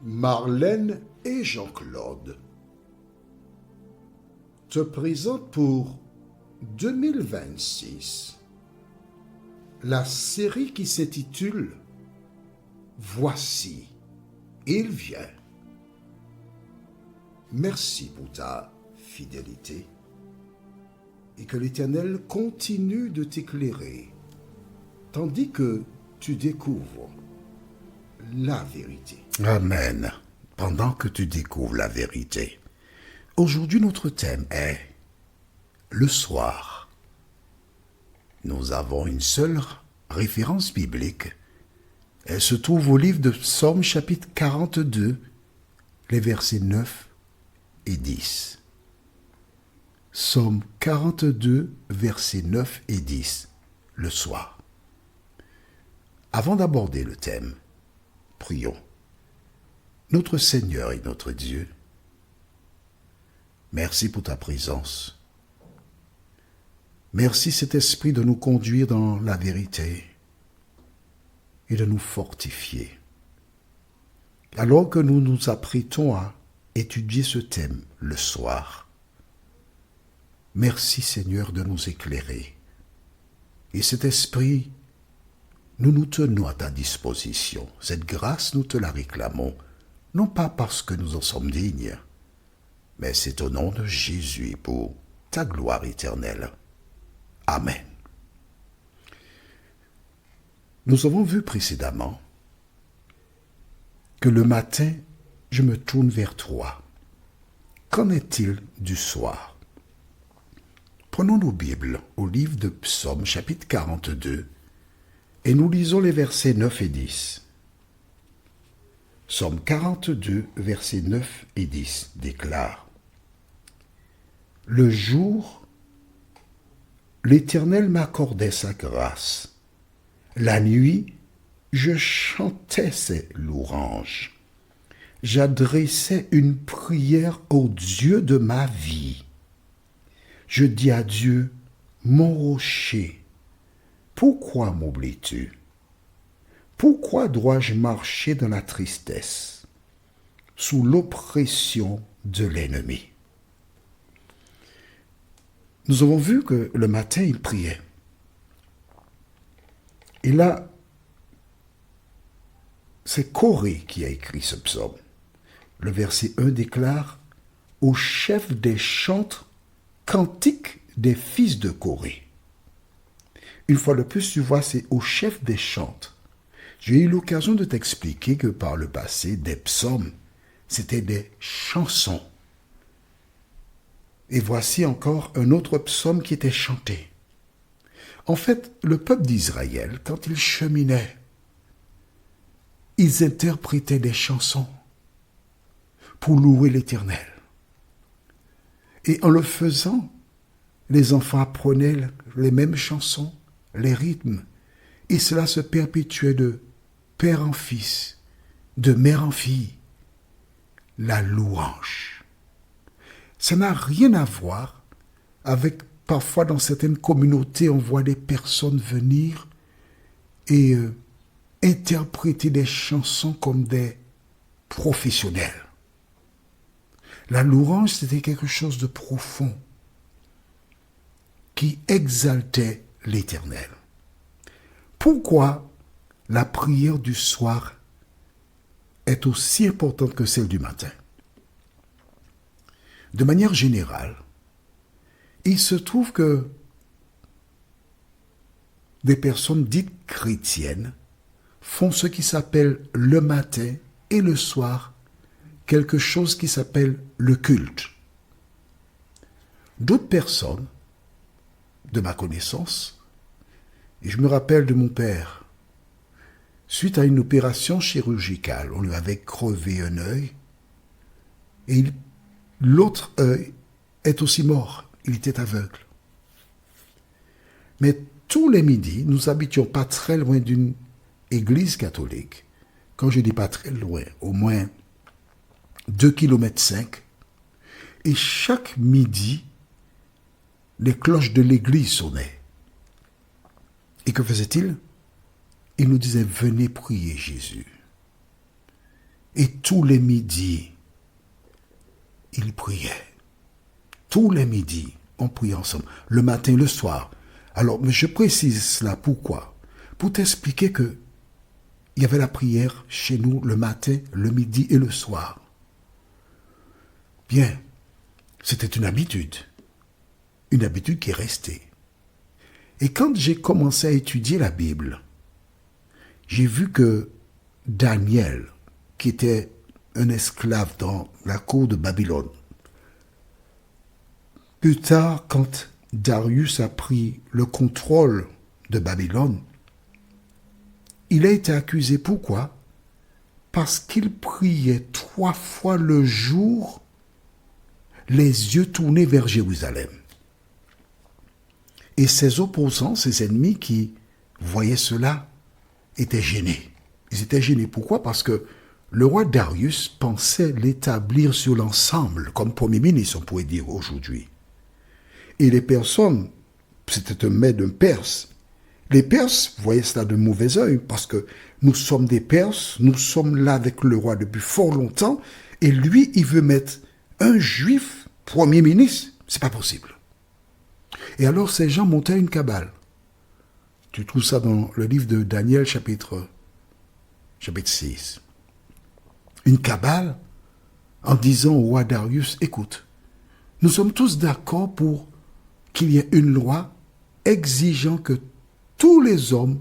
Marlène et Jean-Claude te présentent pour 2026 la série qui s'intitule « Voici, il vient ». Merci pour ta fidélité et que l'Éternel continue de t'éclairer tandis que tu découvres la vérité. Amen. Pendant que tu découvres la vérité, aujourd'hui notre thème est le soir. Nous avons une seule référence biblique. Elle se trouve au livre de Psaume chapitre 42, les versets 9 et 10. Psaume 42, versets 9 et 10, le soir. Avant d'aborder le thème, prions. Notre Seigneur et notre Dieu, merci pour ta présence. Merci, Saint-Esprit, de nous conduire dans la vérité et de nous fortifier. Alors que nous nous apprêtons à étudier ce thème le soir, merci, Seigneur, de nous éclairer. Et cet esprit, nous nous tenons à ta disposition. Cette grâce, nous te la réclamons, non pas parce que nous en sommes dignes, mais c'est au nom de Jésus pour ta gloire éternelle. Amen. Nous avons vu précédemment que le matin, je me tourne vers toi. Qu'en est-il du soir? Prenons nos Bibles au livre de Psaume, chapitre 42, et nous lisons les versets 9 et 10. Psaume 42, versets 9 et 10 déclare: Le jour, l'Éternel m'accordait sa grâce. La nuit, je chantais ses louanges. J'adressais une prière au Dieu de ma vie. Je dis à Dieu, mon rocher, pourquoi m'oublies-tu? Pourquoi dois-je marcher dans la tristesse, sous l'oppression de l'ennemi? Nous avons vu que le matin, il priait. Et là, c'est Corée qui a écrit ce psaume. Le verset 1 déclare « Au chef des chantres, cantique des fils de Corée ». Une fois de plus, tu vois, c'est au chef des chantres. J'ai eu l'occasion de t'expliquer que par le passé, des psaumes, c'était des chansons. Et voici encore un autre psaume qui était chanté. En fait, le peuple d'Israël, quand il cheminait, ils interprétaient des chansons pour louer l'Éternel. Et en le faisant, les enfants apprenaient les mêmes chansons, les rythmes, et cela se perpétuait de père en fils, de mère en fille, la louange. Ça n'a rien à voir avec, parfois dans certaines communautés, on voit des personnes venir et interpréter des chansons comme des professionnels. La louange, c'était quelque chose de profond qui exaltait l'Éternel. Pourquoi la prière du soir est aussi importante que celle du matin? De manière générale, il se trouve que des personnes dites chrétiennes font ce qui s'appelle le matin et le soir quelque chose qui s'appelle le culte. D'autres personnes, de ma connaissance, et je me rappelle de mon père, suite à une opération chirurgicale, on lui avait crevé un œil et l'autre œil est aussi mort, il était aveugle. Mais tous les midis, nous habitions pas très loin d'une église catholique. Quand je dis pas très loin, au moins 2,5 km. Et chaque midi, les cloches de l'église sonnaient. Et que faisait-il? Il nous disait, venez prier Jésus. Et tous les midis, il priait. Tous les midis, on priait ensemble, le matin et le soir. Alors, mais je précise cela, pourquoi? Pour t'expliquer que il y avait la prière chez nous le matin, le midi et le soir. Bien, c'était une habitude qui est restée. Et quand j'ai commencé à étudier la Bible, j'ai vu que Daniel, qui était un esclave dans la cour de Babylone, plus tard, quand Darius a pris le contrôle de Babylone, il a été accusé. Pourquoi? Parce qu'il priait 3 fois le jour, les yeux tournés vers Jérusalem. Et ses opposants, ses ennemis qui voyaient cela, étaient gênés. Ils étaient gênés. Pourquoi? Parce que le roi Darius pensait l'établir sur l'ensemble, comme premier ministre, on pourrait dire aujourd'hui. Et les personnes, c'était un maître d'un Perse. Les Perses voyaient cela de mauvais œil parce que nous sommes des Perses, nous sommes là avec le roi depuis fort longtemps, et lui, il veut mettre un juif premier ministre. C'est pas possible. Et alors ces gens montaient une cabale. Tu trouves ça dans le livre de Daniel, chapitre 6. Une cabale en disant au roi Darius, écoute, nous sommes tous d'accord pour qu'il y ait une loi exigeant que tous les hommes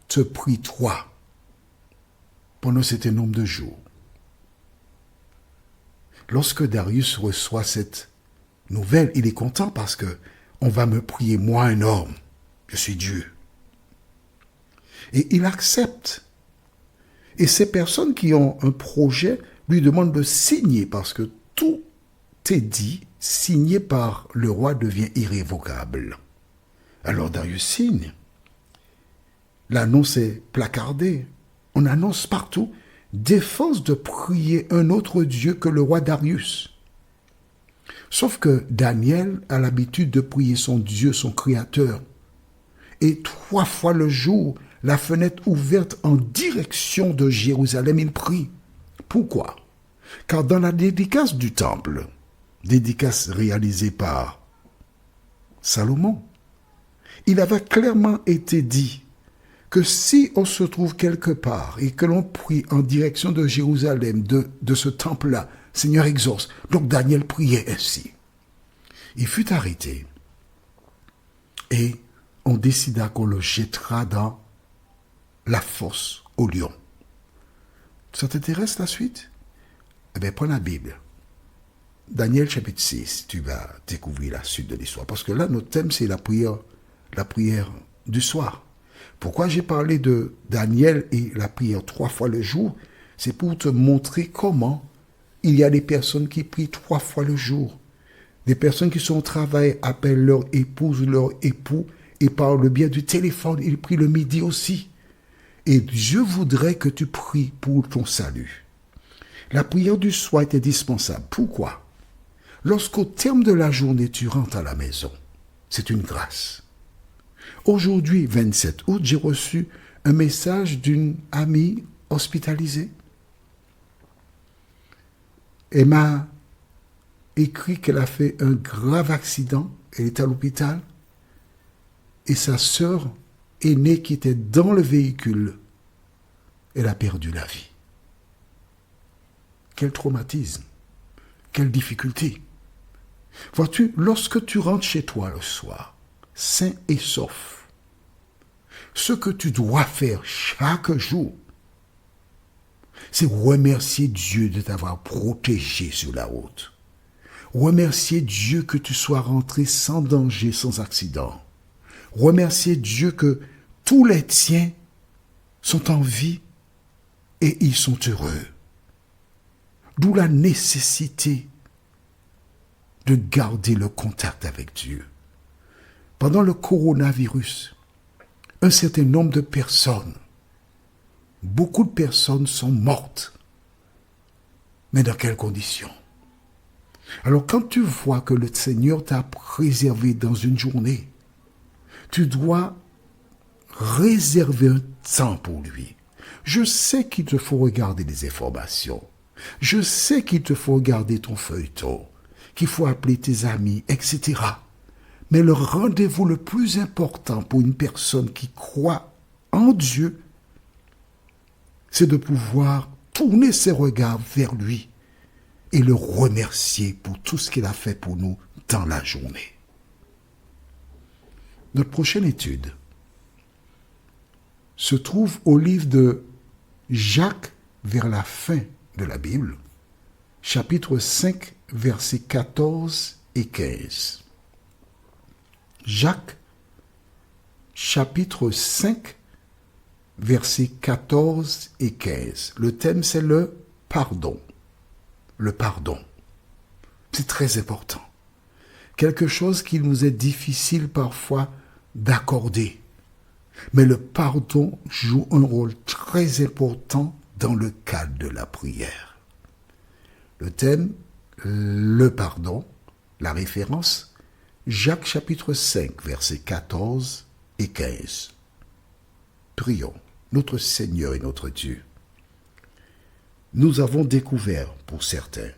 te prient 3 pendant un certain nombre de jours. Lorsque Darius reçoit cette nouvelle, il est content parce que on va me prier, moi un homme, je suis Dieu. Et il accepte. Et ces personnes qui ont un projet lui demandent de signer parce que tout est dit, signé par le roi devient irrévocable. Alors Darius signe. L'annonce est placardée. On annonce partout défense de prier un autre Dieu que le roi Darius. Sauf que Daniel a l'habitude de prier son Dieu, son Créateur. Et 3 fois le jour, la fenêtre ouverte en direction de Jérusalem, il prie. Pourquoi? Car dans la dédicace du temple, dédicace réalisée par Salomon, il avait clairement été dit que si on se trouve quelque part et que l'on prie en direction de Jérusalem, de ce temple-là, Seigneur exauce. Donc Daniel priait ainsi. Il fut arrêté et on décida qu'on le jettera dans la fosse au lion. Ça t'intéresse la suite? Eh bien, prends la Bible. Daniel chapitre 6, tu vas découvrir la suite de l'histoire. Parce que là, notre thème, c'est la prière du soir. Pourquoi j'ai parlé de Daniel et la prière 3 fois le jour? C'est pour te montrer comment il y a des personnes qui prient 3 fois le jour. Des personnes qui sont au travail appellent leur épouse, leur époux, et par le biais du téléphone, ils prient le midi aussi. Et Dieu voudrait que tu pries pour ton salut. La prière du soir est indispensable. Pourquoi? Lorsqu'au terme de la journée, tu rentres à la maison, c'est une grâce. Aujourd'hui, 27 août, j'ai reçu un message d'une amie hospitalisée. Elle m'a écrit qu'elle a fait un grave accident, elle est à l'hôpital, et sa sœur aînée qui était dans le véhicule, elle a perdu la vie. Quel traumatisme, quelle difficulté. Vois-tu, lorsque tu rentres chez toi le soir, sain et sauf, ce que tu dois faire chaque jour, c'est remercier Dieu de t'avoir protégé sur la route. Remercier Dieu que tu sois rentré sans danger, sans accident. Remercier Dieu que tous les tiens sont en vie et ils sont heureux. D'où la nécessité de garder le contact avec Dieu. Pendant le coronavirus, un certain nombre de personnes, beaucoup de personnes sont mortes. Mais dans quelles conditions? Alors quand tu vois que le Seigneur t'a préservé dans une journée, tu dois réserver un temps pour lui. Je sais qu'il te faut regarder des informations. Je sais qu'il te faut regarder ton feuilleton, qu'il faut appeler tes amis, etc. Mais le rendez-vous le plus important pour une personne qui croit en Dieu, c'est de pouvoir tourner ses regards vers lui et le remercier pour tout ce qu'il a fait pour nous dans la journée. Notre prochaine étude se trouve au livre de Jacques vers la fin de la Bible, chapitre 5, versets 14 et 15. Jacques, chapitre 5, versets 14 et 15. Le thème, c'est le pardon. Le pardon. C'est très important. Quelque chose qui nous est difficile parfois d'accorder. Mais le pardon joue un rôle très important dans le cadre de la prière. Le thème, le pardon, la référence, Jacques chapitre 5, versets 14 et 15. Prions, notre Seigneur et notre Dieu. Nous avons découvert, pour certains,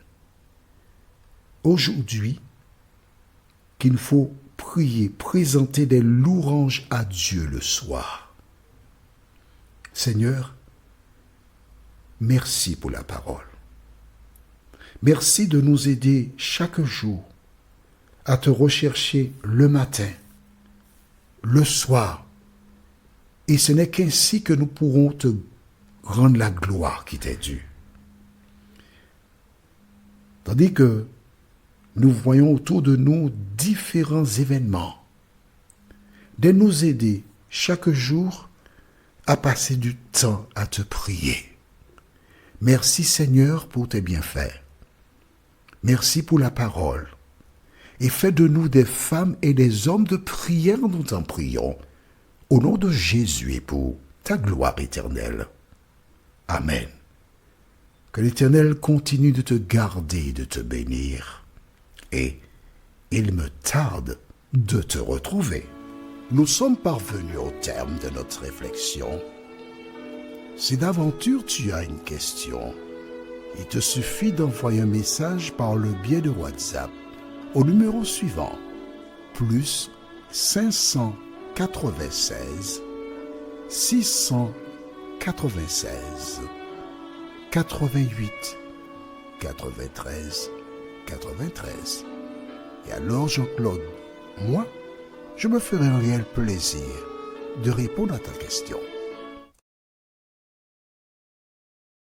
aujourd'hui, qu'il faut prier, présenter des louanges à Dieu le soir. Seigneur, merci pour la parole. Merci de nous aider chaque jour à te rechercher le matin, le soir. Et ce n'est qu'ainsi que nous pourrons te rendre la gloire qui t'est due. Tandis que nous voyons autour de nous différents événements, de nous aider chaque jour à passer du temps à te prier. Merci Seigneur pour tes bienfaits. Merci pour la parole. Et fais de nous des femmes et des hommes de prière, nous t'en prions, au nom de Jésus et pour ta gloire éternelle. Amen. Que l'Éternel continue de te garder et de te bénir. Et il me tarde de te retrouver. Nous sommes parvenus au terme de notre réflexion. Si d'aventure tu as une question, il te suffit d'envoyer un message par le biais de WhatsApp au numéro suivant, plus 596 696 88 93 93. Et alors Jean-Claude, moi, je me ferai un réel plaisir de répondre à ta question.